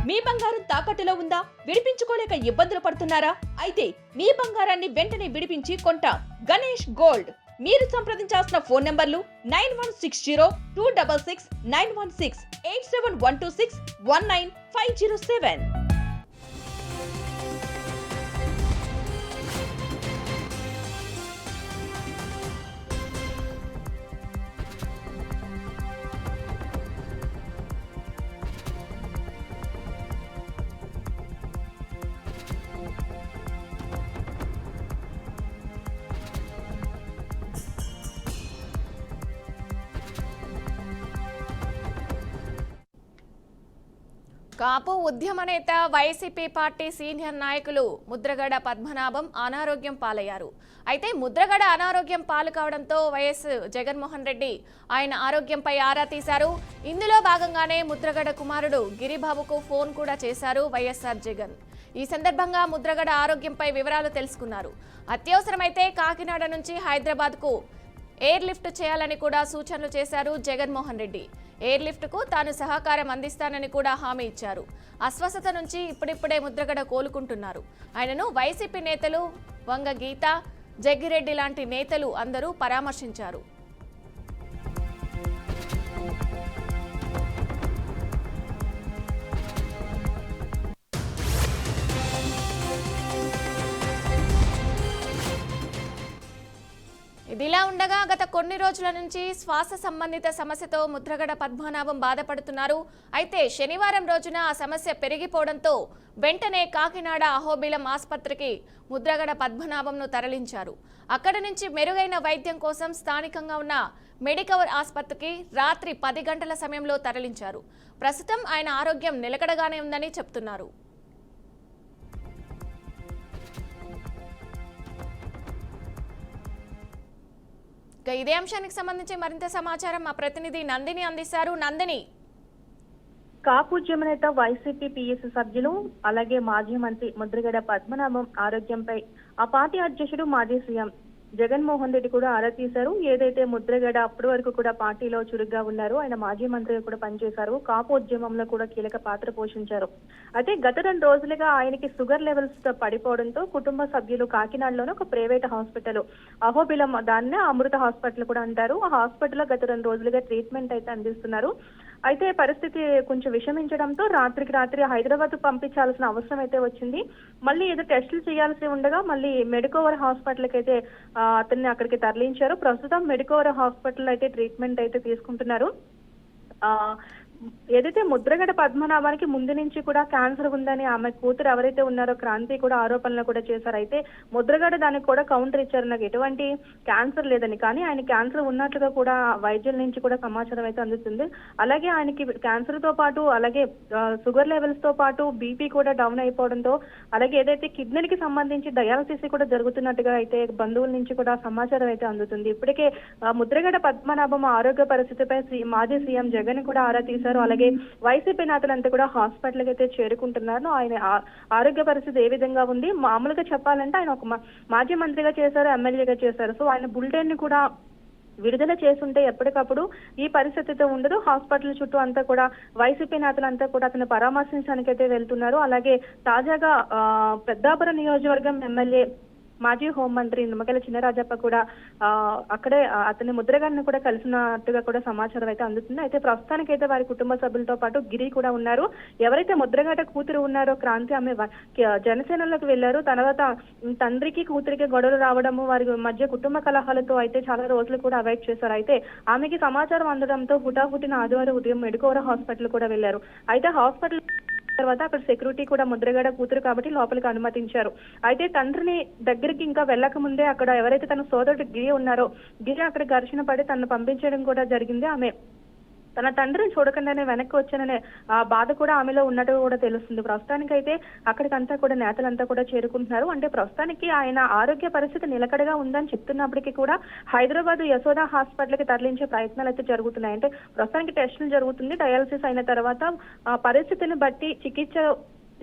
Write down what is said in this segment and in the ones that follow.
మీ బంగారం తాకట్టులో ఉందా? విడిపించుకోలేక ఇబ్బందులు పడుతున్నారా? అయితే మీ బంగారాన్ని వెంటనే విడిపించి కొంటాం. గణేష్ గోల్డ్. మీరు సంప్రదించాల్సిన ఫోన్ నంబర్లు 9160-266-916, 8712619507. కాపు ఉద్యమ నేత వైసీపీ పార్టీ సీనియర్ నాయకులు ముద్రగడ పద్మనాభం అనారోగ్యం పాలయ్యారు. అయితే ముద్రగడ అనారోగ్యం పాలు కావడంతో వైఎస్ జగన్మోహన్ రెడ్డి ఆయన ఆరోగ్యంపై ఆరా తీశారు. ఇందులో భాగంగానే ముద్రగడ కుమారుడు గిరిబాబుకు ఫోన్ కూడా చేశారు వైఎస్ఆర్ జగన్. ఈ సందర్భంగా ముద్రగడ ఆరోగ్యంపై వివరాలు తెలుసుకున్నారు. అత్యవసరమైతే కాకినాడ నుంచి హైదరాబాద్కు ఎయిర్ లిఫ్ట్ చేయాలని కూడా సూచనలు చేశారు జగన్మోహన్ రెడ్డి. ఎయిర్ లిఫ్ట్ కు తాను సహకారం అందిస్తానని కూడా హామీ ఇచ్చారు. అస్వస్థత నుంచి ఇప్పుడిప్పుడే ముద్రగడ కోలుకుంటున్నారు. ఆయనను వైసీపీ నేతలు వంగ గీత, జగ్గిరెడ్డి లాంటి నేతలు అందరూ పరామర్శించారు. ఇదిలా ఉండగా గత కొన్ని రోజుల నుంచి శ్వాస సంబంధిత సమస్యతో ముద్రగడ పద్మనాభం బాధపడుతున్నారు. అయితే శనివారం రోజున ఆ సమస్య పెరిగిపోవడంతో వెంటనే కాకినాడ అహోబిలం ఆసుపత్రికి ముద్రగడ పద్మనాభంను తరలించారు. అక్కడి నుంచి మెరుగైన వైద్యం కోసం స్థానికంగా ఉన్న మెడికవర్ ఆసుపత్రికి రాత్రి 10 గంటల సమయంలో తరలించారు. ప్రస్తుతం ఆయన ఆరోగ్యం నిలకడగానే ఉందని చెప్తున్నారు. ఇదే అంశానికి సంబంధించి మరింత సమాచారం మా ప్రతినిధి నందిని అందిస్తారు. నందిని, కాపు ఉద్యమ నేత వైసీపీ పిఎస్ సభ్యులు అలాగే మాజీ మంత్రి ముద్రగడ పద్మనాభం ఆరోగ్యంపై ఆ పార్టీ అధ్యక్షుడు మాజీ సీఎం జగన్మోహన్ రెడ్డి కూడా ఆరా తీశారు. ఏదైతే ముద్రగడ అప్పటి వరకు కూడా పార్టీలో చురుగ్గా ఉన్నారు, ఆయన మాజీ మంత్రిగా కూడా పనిచేశారు, కాపు ఉద్యమంలో కూడా కీలక పాత్ర పోషించారు. అయితే గత 2 రోజులుగా ఆయనకి షుగర్ లెవెల్స్ తో పడిపోవడంతో కుటుంబ సభ్యులు కాకినాడలోనే ఒక ప్రైవేట్ హాస్పిటల్ అహోబిలం, దాన్నే అమృత హాస్పిటల్ కూడా అంటారు, ఆ హాస్పిటల్లో గత 2 రోజులుగా ట్రీట్మెంట్ అయితే అందిస్తున్నారు. అయితే పరిస్థితి కొంచెం విషమించడంతో రాత్రికి రాత్రి హైదరాబాద్ పంపించాల్సిన అవసరం అయితే వచ్చింది. మళ్ళీ ఏదో టెస్టులు చేయాల్సి ఉండగా మళ్ళీ మెడికోవర్ హాస్పిటల్కి అయితే అతన్ని అక్కడికి తరలించారు. ప్రస్తుతం మెడికోవర్ హాస్పిటల్ అయితే ట్రీట్మెంట్ అయితే తీసుకుంటున్నారు. ఏదైతే ముద్రగడ పద్మనాభానికి ముందు నుంచి కూడా క్యాన్సర్ ఉందని ఆమె కూతురు ఎవరైతే ఉన్నారో క్రాంతి కూడా ఆరోపణలు కూడా చేశారు. అయితే ముద్రగడ దానికి కూడా కౌంటర్ ఇచ్చారు, నాకు ఎటువంటి క్యాన్సర్ లేదని. కానీ ఆయన క్యాన్సర్ ఉన్నట్లుగా కూడా వైద్యుల నుంచి కూడా సమాచారం అయితే అందుతుంది. అలాగే ఆయనకి క్యాన్సర్ తో పాటు అలాగే షుగర్ లెవెల్స్ తో పాటు బీపీ కూడా డౌన్ అయిపోవడంతో, అలాగే ఏదైతే కిడ్నీకి సంబంధించి డయాలసిస్ కూడా జరుగుతున్నట్టుగా అయితే బంధువుల నుంచి కూడా సమాచారం అయితే అందుతుంది. ఇప్పటికే ముద్రగడ పద్మనాభం ఆరోగ్య పరిస్థితిపై మాజీ సీఎం జగన్ కూడా ఆరా తీశారు. అలాగే వైసీపీ నేతలంతా కూడా హాస్పిటల్ కి అయితే చేరుకుంటున్నారు. ఆయన ఆరోగ్య పరిస్థితి ఏ విధంగా ఉంది, మామూలుగా చెప్పాలంటే ఆయన ఒక మాజీ మంత్రిగా చేశారు, ఎమ్మెల్యేగా చేశారు. సో ఆయన బులెటిన్ ని కూడా విడుదల చేస్తుంటే ఎప్పటికప్పుడు ఈ పరిస్థితితో ఉండదు. హాస్పిటల్ చుట్టూ అంతా కూడా వైసీపీ నేతలంతా కూడా అతను పరామర్శించడానికి అయితే వెళ్తున్నారు. అలాగే తాజాగా పెద్దాపురం నియోజకవర్గం ఎమ్మెల్యే మాజీ హోంమంత్రి నిమ్మగడ్డ చినరాజప్ప కూడా అక్కడే అతని ముద్రగడను కూడా కలిసినట్టుగా కూడా సమాచారం అయితే అందుతుంది. అయితే ప్రస్తుతానికి అయితే వారి కుటుంబ సభ్యులతో పాటు గిరి కూడా ఉన్నారు. ఎవరైతే ముద్రగడ కూతురు ఉన్నారో క్రాంతి, ఆమె జనసేనలోకి వెళ్లారు. తర్వాత తండ్రికి కూతురికి గొడవలు రావడము, వారి మధ్య కుటుంబ కలహాలతో అయితే చాలా రోజులు కూడా అవాయిడ్ చేశారు. అయితే ఆమెకి సమాచారం అందడంతో హుటాహుటిన ఆదివారం ఉదయం మెడికోవర్ హాస్పిటల్ కూడా వెళ్లారు. అయితే హాస్పిటల్ తర్వాత అక్కడ సెక్యూరిటీ కూడా ముద్రగడ కూతురు కాబట్టి లోపలికి అనుమతించారు. అయితే తండ్రిని దగ్గరికి ఇంకా వెళ్ళక ముందే అక్కడ ఎవరైతే తన సోదరుడు గిరి ఉన్నారో గిరి అక్కడ ఘర్షణ పడి తనను పంపించడం కూడా జరిగింది. ఆమె తన తండ్రిని చూడకుండానే వెనక్కి వచ్చాననే బాధ కూడా ఆమెలో ఉన్నట్టు కూడా తెలుస్తుంది. ప్రస్తుతానికైతే అక్కడికంతా కూడా నేతలంతా కూడా చేరుకుంటున్నారు. అంటే ప్రస్తుతానికి ఆయన ఆరోగ్య పరిస్థితి నిలకడగా ఉందని చెప్తున్నప్పటికీ కూడా హైదరాబాద్ యశోద హాస్పిటల్ కి తరలించే ప్రయత్నాలు అయితే జరుగుతున్నాయి. అంటే ప్రస్తుతానికి టెస్టులు జరుగుతుంది. డయాలసిస్ అయిన తర్వాత పరిస్థితిని బట్టి చికిత్స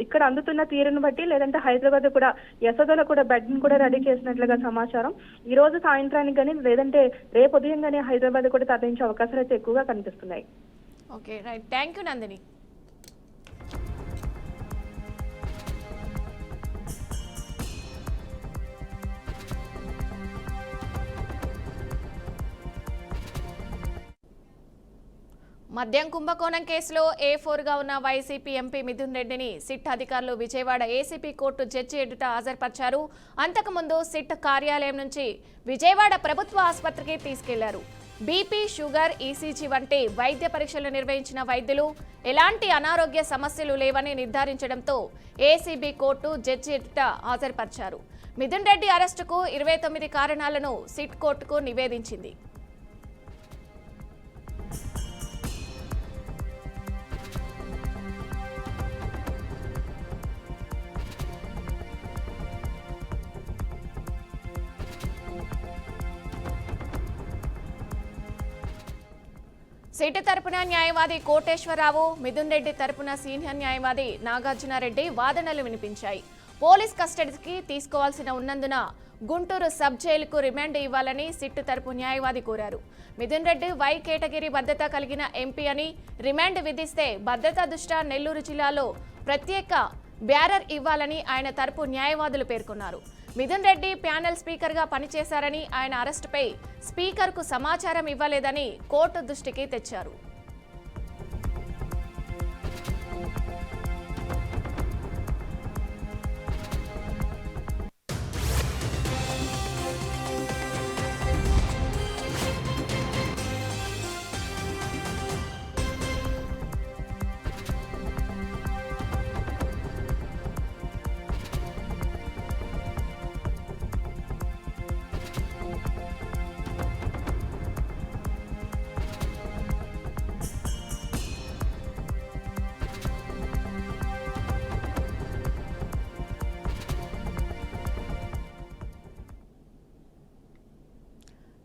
ఇక్కడ అందుతున్న తీరును బట్టి లేదంటే హైదరాబాద్ కూడా యశోదలో కూడా బెడ్ ని కూడా రెడీ చేసినట్లుగా సమాచారం. ఈ రోజు సాయంత్రానికి కానీ లేదంటే రేపు ఉదయం కానీ హైదరాబాద్ కూడా తరలించే అవకాశాలు అయితే ఎక్కువగా కనిపిస్తున్నాయి. Okay, right, thank you Nandini. మద్యం కుంభకోణం కేసులో A4గా ఉన్న వైసీపీ ఎంపీ మిథున్ రెడ్డిని సిట్ అధికారులు విజయవాడ ఏసీపీ కోర్టు జడ్జి ఎదుట హాజరుపరిచారు. అంతకుముందు సిట్ కార్యాలయం నుంచి విజయవాడ ప్రభుత్వ ఆసుపత్రికి తీసుకెళ్లారు. బీపీ, షుగర్, ఈసీజీ వంటి వైద్య పరీక్షలు నిర్వహించిన వైద్యులు ఎలాంటి అనారోగ్య సమస్యలు లేవని నిర్ధారించడంతో ఏసీబీ కోర్టు జడ్జి ఎదుట హాజరుపరిచారు. మిథున్ రెడ్డి అరెస్టుకు 29 కారణాలను సిట్ కోర్టుకు నివేదించింది. సిట్ తరపున న్యాయవాది కోటేశ్వరరావు, మిథున్ రెడ్డి తరపున సీనియర్ న్యాయవాది నాగార్జునారెడ్డి వాదనలు వినిపించాయి. పోలీస్ కస్టడీకి తీసుకోవాల్సిన ఉన్నందున గుంటూరు సబ్ జైలుకు రిమాండ్ ఇవ్వాలని సిట్ తరపు న్యాయవాది కోరారు. మిథున్ రెడ్డి వై కేటగిరీ భద్రత కలిగిన ఎంపీ అని, రిమాండ్ విధిస్తే భద్రతా దృష్ట్యా నెల్లూరు జిల్లాలో ప్రత్యేక బ్యారర్ ఇవ్వాలని ఆయన తరపు న్యాయవాదులు పేర్కొన్నారు. మిథున్ రెడ్డి ప్యానెల్ స్పీకర్గా పనిచేశారని, ఆయన అరెస్టుపై స్పీకర్కు సమాచారం ఇవ్వలేదని కోర్టు దృష్టికి తెచ్చారు.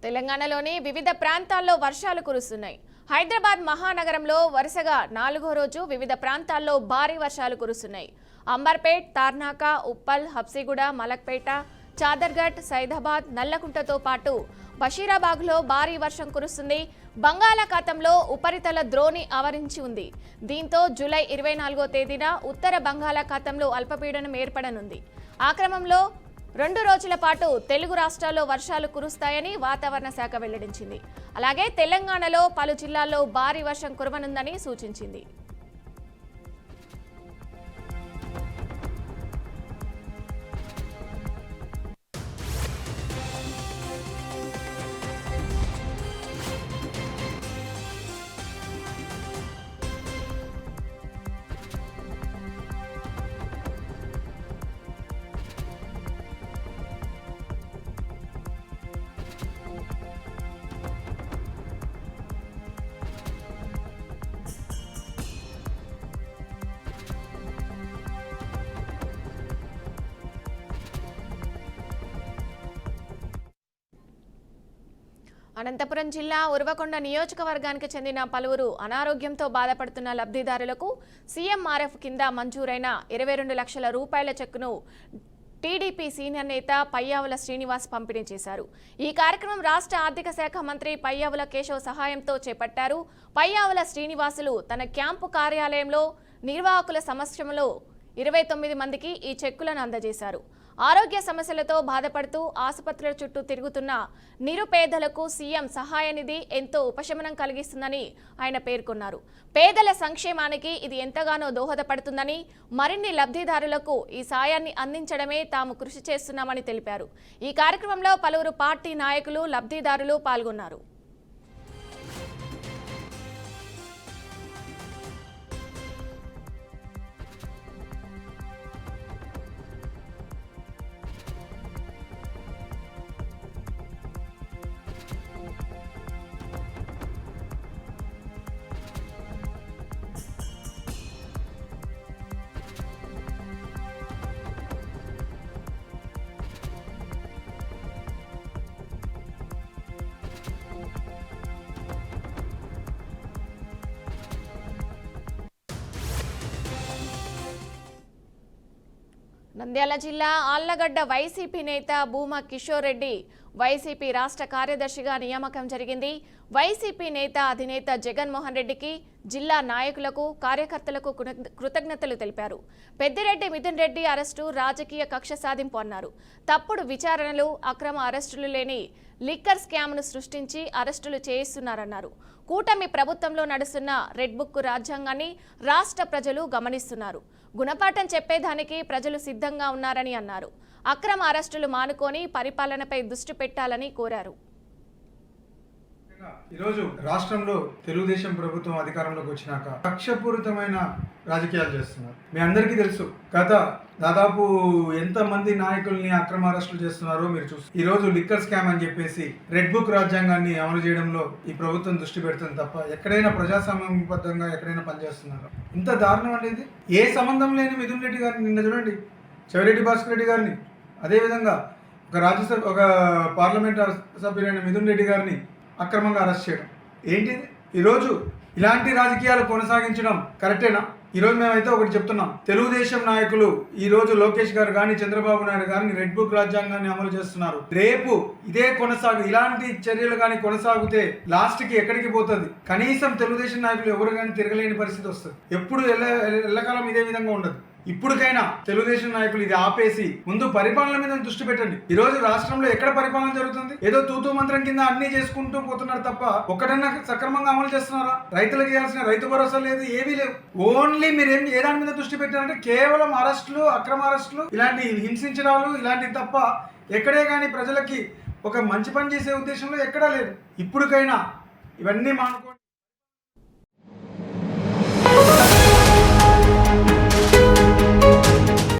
తెలంగాణలోని వివిధ ప్రాంతాల్లో వర్షాలు కురుస్తున్నాయి. హైదరాబాద్ మహానగరంలో వరుసగా 4వ రోజు వివిధ ప్రాంతాల్లో భారీ వర్షాలు కురుస్తున్నాయి. అంబర్పేట్, తార్నాక, ఉప్పల్, హబ్సిగూడ, మలక్పేట, చాదర్ఘట్, సైదాబాద్, నల్లకుంటతో పాటు బషీరాబాగ్లో భారీ వర్షం కురుస్తుంది. బంగాళాఖాతంలో ఉపరితల ద్రోణి ఆవరించి ఉంది. దీంతో జూలై 24వ తేదీన ఉత్తర బంగాళాఖాతంలో అల్పపీడనం ఏర్పడనుంది. ఆ క్రమంలో 2 రోజుల పాటు తెలుగు రాష్ట్రాల్లో వర్షాలు కురుస్తాయని వాతావరణ శాఖ వెల్లడించింది. అలాగే తెలంగాణలో పలు జిల్లాల్లో భారీ వర్షం కురవనుందని సూచించింది. అనంతపురం జిల్లా ఉరవకొండ నియోజకవర్గానికి చెందిన పలువురు అనారోగ్యంతో బాధపడుతున్న లబ్ధిదారులకు సీఎంఆర్ఎఫ్ కింద మంజూరైన 22 లక్షల రూపాయల చెక్కును టీడీపీ సీనియర్ నేత పయ్యావుల శ్రీనివాస్ పంపిణీ చేశారు. ఈ కార్యక్రమం రాష్ట్ర ఆర్థిక శాఖ మంత్రి పయ్యావుల కేశవ్ సహాయంతో చేపట్టారు. పయ్యావుల శ్రీనివాసులు తన క్యాంపు కార్యాలయంలో నిర్వాహకుల సమక్షంలో 29 మందికి ఈ చెక్కులను అందజేశారు. ఆరోగ్య సమస్యలతో బాధపడుతూ ఆసుపత్రుల చుట్టూ తిరుగుతున్న నిరుపేదలకు సీఎం సహాయ నిధి ఎంతో ఉపశమనం కలిగిస్తుందని ఆయన పేర్కొన్నారు. పేదల సంక్షేమానికి ఇది ఎంతగానో దోహదపడుతుందని, మరిన్ని లబ్ధిదారులకు ఈ సాయాన్ని అందించడమే తాము కృషి చేస్తున్నామని తెలిపారు. ఈ కార్యక్రమంలో పలువురు పార్టీ నాయకులు, లబ్ధిదారులు పాల్గొన్నారు. నంద్యాల జిల్లా ఆళ్లగడ్డ వైసీపీ నేత భూమా కిషోర్ రెడ్డి వైసీపీ రాష్ట్ర కార్యదర్శిగా నియామకం జరిగింది. వైసీపీ నేత అధినేత జగన్మోహన్ రెడ్డికి, జిల్లా నాయకులకు, కార్యకర్తలకు కృతజ్ఞతలు తెలిపారు. పెద్దిరెడ్డి మిథున్ రెడ్డి అరెస్టు రాజకీయ కక్ష సాధింపు అన్నారు. తప్పుడు విచారణలు, అక్రమ అరెస్టులు లేని లిక్కర్ స్కామ్ను సృష్టించి అరెస్టులు చేయిస్తున్నారన్నారు. కూటమి ప్రభుత్వంలో నడుస్తున్న రెడ్ బుక్ రాజ్యాంగాన్ని రాష్ట్ర ప్రజలు గమనిస్తున్నారు. గుణపాఠం చెప్పేదానికి ప్రజలు సిద్ధంగా ఉన్నారని అన్నారు. అక్రమ అరెస్టులు మానుకొని పరిపాలనపై దృష్టి పెట్టాలని కోరారు. ఈరోజు రాష్ట్రంలో తెలుగుదేశం ప్రభుత్వం అధికారంలోకి వచ్చినాక కక్షపూరితమైన రాజకీయాలు చేస్తున్నారు. మీ అందరికీ తెలుసు, గత దాదాపు ఎంతమంది నాయకుల్ని అక్రమ అరెస్టులు చేస్తున్నారో మీరు చూస్తారు. ఈ రోజు లిక్కర్ స్కామ్ అని చెప్పేసి రెడ్ బుక్ రాజ్యాంగాన్ని అమలు చేయడంలో ఈ ప్రభుత్వం దృష్టి పెడుతుంది తప్ప ఎక్కడైనా ప్రజాస్వామ్యబద్ధంగా ఎక్కడైనా పనిచేస్తున్నారు. ఇంత దారుణం అనేది ఏ సంబంధం లేని మిథున్ రెడ్డి గారిని నిన్న చూడండి, చెవిరెడ్డి భాస్కర్ రెడ్డి గారిని, అదేవిధంగా ఒక రాజ్యసభ ఒక పార్లమెంట్ సభ్యులైన మిథున్ రెడ్డి గారిని అక్రమంగా అరెస్ట్ చేయడం ఏంటిది? ఈరోజు ఇలాంటి రాజకీయాలు కొనసాగించడం కరెక్టేనా? ఈరోజు మేమైతే ఒకటి చెప్తున్నాం, తెలుగుదేశం నాయకులు ఈరోజు లోకేష్ గారు కానీ చంద్రబాబు నాయుడు గారిని రెడ్ బుక్ రాజ్యాంగాన్ని అమలు చేస్తున్నారు. రేపు ఇదే ఇలాంటి చర్యలు కానీ కొనసాగితే లాస్ట్కి ఎక్కడికి పోతుంది? కనీసం తెలుగుదేశం నాయకులు ఎవరు కానీ తిరగలేని పరిస్థితి వస్తుంది. ఎప్పుడు ఎల్లకాలం ఇదే విధంగా ఉండదు. ఇప్పటికైనా తెలుగుదేశం నాయకులు ఇది ఆపేసి ముందు పరిపాలన మీద దృష్టి పెట్టండి. ఈ రోజు రాష్ట్రంలో ఎక్కడ పరిపాలన జరుగుతుంది? ఏదో తూతూ మంత్రం కింద అన్ని చేసుకుంటూ పోతున్నారు తప్ప ఒక్కటన్నా సక్రమంగా అమలు చేస్తున్నారా? రైతులకు ఇవ్వాల్సిన రైతు భరోసా లేదు, ఏవీ లేవు. ఓన్లీ మీరేం ఏ దాని మీద దృష్టి పెట్టారంటే కేవలం అరెస్టులు, అక్రమ అరెస్టులు, ఇలాంటి హింసించడాలు ఇలాంటివి తప్ప ఎక్కడే కానీ ప్రజలకి ఒక మంచి పని చేసే ఉద్దేశంలో ఎక్కడా లేదు. ఇప్పటికైనా ఇవన్నీ మానుకోండి.